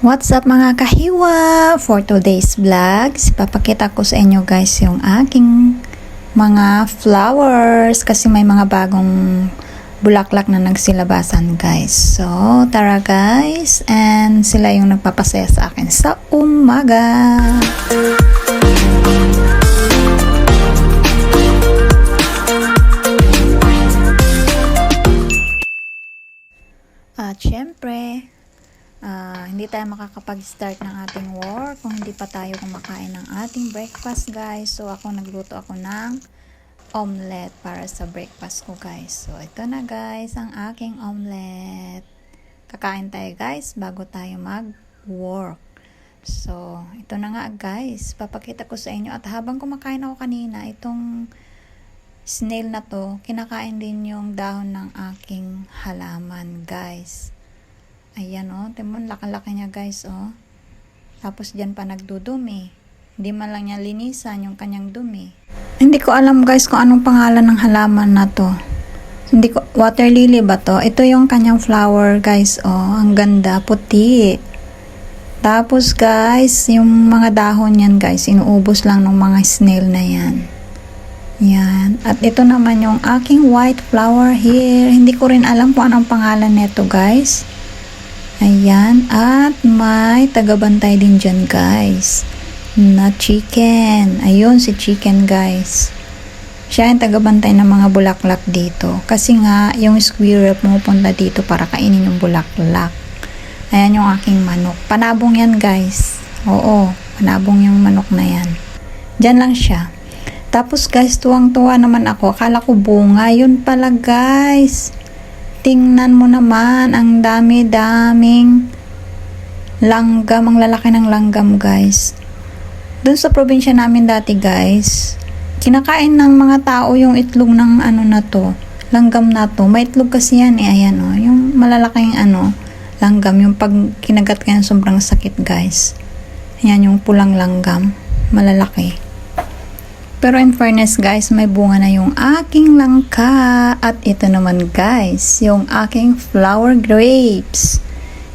What's up mga kahiwa? For today's vlogs, papakita ko sa inyo guys yung aking mga flowers kasi may mga bagong bulaklak na nagsilabasan guys. So, tara guys, and sila yung nagpapasaya sa akin sa umaga. At syempre, hindi tayo makakapag-start ng ating work kung hindi pa tayo kumakain ng ating breakfast guys. So ako nagluto ako ng omelette para sa breakfast ko guys. So ito na guys ang aking omelette. Kakain tayo guys bago tayo mag-work. So ito na nga guys, papakita ko sa inyo. At habang kumakain ako kanina, itong snail na to, kinakain din yung dahon ng aking halaman guys. Ayan o, timon, laki-laki niya guys o. Tapos dyan pa nagdudumi. Hindi man lang niya linisan yung kanyang dumi. Hindi ko alam guys kung anong pangalan ng halaman na to. Hindi ko, water lily ba to? Ito yung kanyang flower guys o. Ang ganda, puti. Tapos guys, yung mga dahon yan guys, inuubos lang ng mga snail na yan. Yan. At ito naman yung aking white flower here. Hindi ko rin alam kung anong pangalan nito guys. Ayan, at may tagabantay din dyan guys na chicken. Ayun si chicken guys. Siya yung tagabantay ng mga bulaklak dito. Kasi nga, yung squirrel pumupunta dito para kainin yung bulaklak. Ayan yung aking manok. Panabong yan guys. Oo, panabong yung manok na yan. Dyan lang siya. Tapos guys, tuwang-tuwa naman ako. Akala ko bunga. Yun pala guys. Tingnan mo naman, ang dami-daming langgam, ang lalaki ng langgam guys. Doon sa probinsya namin dati guys, kinakain ng mga tao yung itlog ng ano na to, langgam na to. May itlog kasi yan eh, ayan o, yung malalaking ano, langgam, yung pag kinagat ka yan sobrang sakit guys. Ayan yung pulang langgam, malalaki. Pero in fairness guys, may bunga na yung aking langka. At ito naman guys, yung aking flower grapes.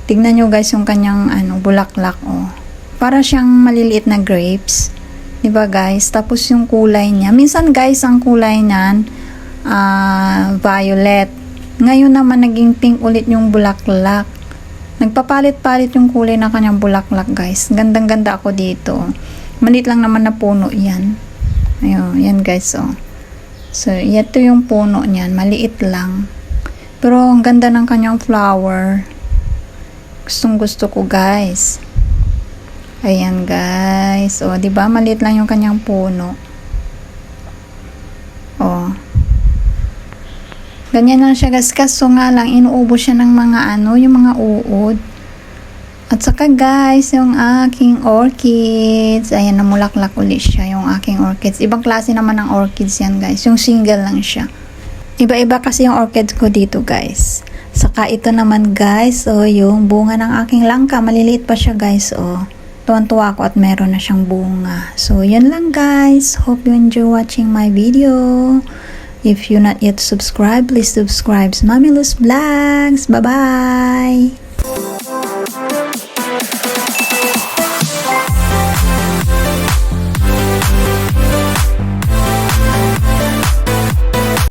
Tignan nyo guys yung kanyang bulaklak oh. Para siyang maliliit na grapes. Diba guys? Tapos yung kulay niya. Minsan guys, ang kulay niyan violet. Ngayon naman naging pink ulit yung bulaklak. Nagpapalit-palit yung kulay ng kanyang bulaklak guys. Gandang-ganda ako dito. Maliit lang naman na puno yan. Ayun, yan guys oh. So, ito yung puno niyan, maliit lang. Pero ang ganda ng kanyang flower. Gustong gusto ko guys. Ayan guys. Oh, 'di ba? Maliit lang yung kanyang puno. Oh. Ganyan lang siya guys, kaso nga lang inuubos siya ng mga yung mga uod. At saka guys, yung aking orchids, ayan, namulaklak ulit siya, yung aking orchids. Ibang klase naman ng orchids yan guys, yung single lang siya. Iba-iba kasi yung orchids ko dito guys. Saka ito naman guys, yung bunga ng aking langka, maliliit pa siya guys, Tuwan-tuwa ako at meron na siyang bunga. So, yun lang guys. Hope you enjoy watching my video. If you're not yet subscribed, please subscribe to Mami Luz Vlogs. Bye-bye!